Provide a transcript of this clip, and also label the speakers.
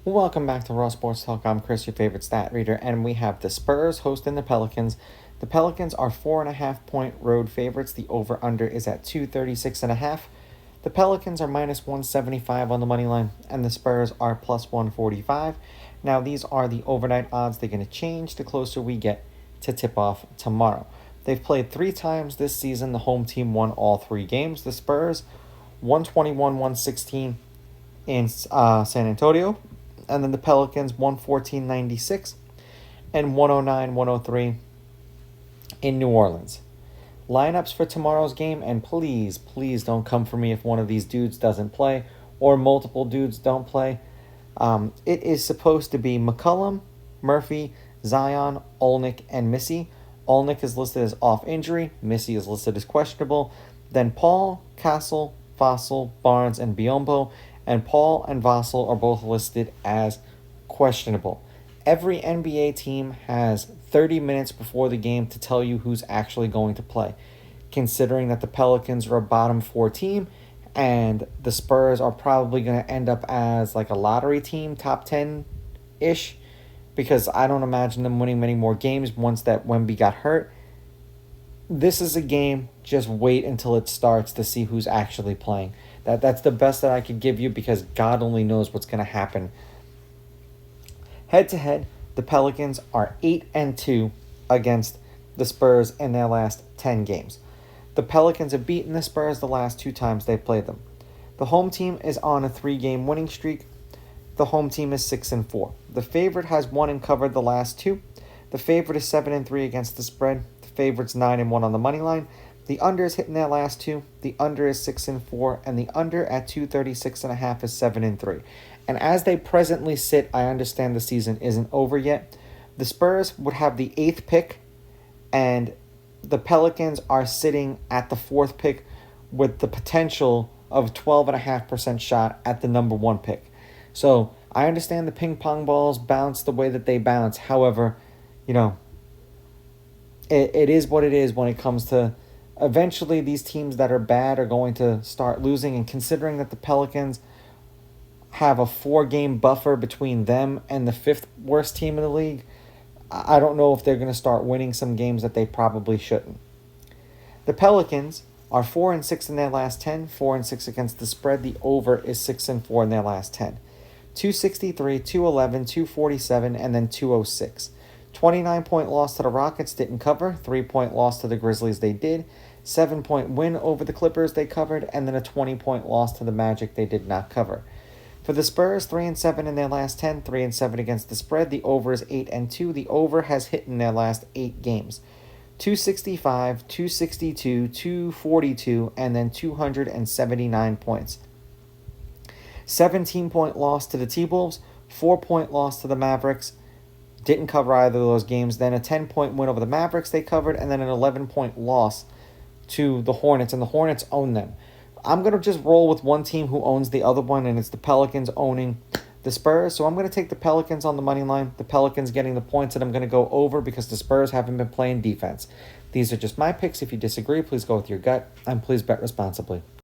Speaker 1: Welcome back to Raw Sports Talk. I'm Chris, your favorite stat reader, and we have the Spurs hosting the Pelicans. The Pelicans are 4.5-point road favorites. The over-under is at 236.5. The Pelicans are minus 175 on the money line, and the Spurs are plus 145. Now, these are the overnight odds. They're going to change the closer we get to tip-off tomorrow. They've played 3 times this season. The home team won all 3 games. The Spurs, 121-116 in San Antonio. And then the Pelicans, 114-96 and 109-103 in New Orleans. Lineups for tomorrow's game, and please don't come for me if one of these dudes doesn't play or multiple dudes don't play. It is supposed to be McCollum, Murphy, Zion, Olnick, and Missy. Olnick is listed as off injury. Missy is listed as questionable. Then Paul, Castle, Vassell, Barnes, and Biyombo. And Paul and Vassell are both listed as questionable. Every NBA team has 30 minutes before the game to tell you who's actually going to play. Considering that the Pelicans are a bottom 4 team and the Spurs are probably going to end up as like a lottery team, top 10-ish, because I don't imagine them winning many more games once that Wemby got hurt. This is a game, just wait until it starts to see who's actually playing. That's the best that I could give you because God only knows what's going to happen. Head-to-head, the Pelicans are 8-2 against the Spurs in their last 10 games. The Pelicans have beaten the Spurs the last 2 times they've played them. The home team is on a 3-game winning streak. The home team is 6-4. The favorite has won and covered the last 2. The favorite is 7-3 against the spread. The favorite's 9-1 on the money line. The under is hitting their last 2. The under is 6-4, and the under at 236.5 is 7-3. And as they presently sit, I understand the season isn't over yet. The Spurs would have the 8th pick, and the Pelicans are sitting at the 4th pick with the potential of 12.5% shot at the number 1 pick. So I understand the ping pong balls bounce the way that they bounce. However, it is what it is when it comes to eventually these teams that are bad are going to start losing. And considering that the Pelicans have a 4-game buffer between them and the 5th worst team in the league, I don't know if they're going to start winning some games that they probably shouldn't. The Pelicans are 4-6 in their last 10, 4-6 against the spread. The over is 6-4 in their last 10. 263, 211, 247, and then 206. 29-point loss to the Rockets, didn't cover. 3-point loss to the Grizzlies, they did. 7-point win over the Clippers, they covered. And then a 20-point loss to the Magic, they did not cover. For the Spurs, 3-7 in their last 10, 3-7 against the spread. The over is 8-2. The over has hit in their last 8 games. 265, 262, 242, and then 279 points. 17-point loss to the T-Wolves, 4-point loss to the Mavericks. Didn't cover either of those games. Then a 10-point win over the Mavericks they covered, and then an 11-point loss to the Hornets, and the Hornets own them. I'm going to just roll with one team who owns the other one, and it's the Pelicans owning the Spurs. So I'm going to take the Pelicans on the money line. The Pelicans getting the points, and I'm going to go over because the Spurs haven't been playing defense. These are just my picks. If you disagree, please go with your gut, and please bet responsibly.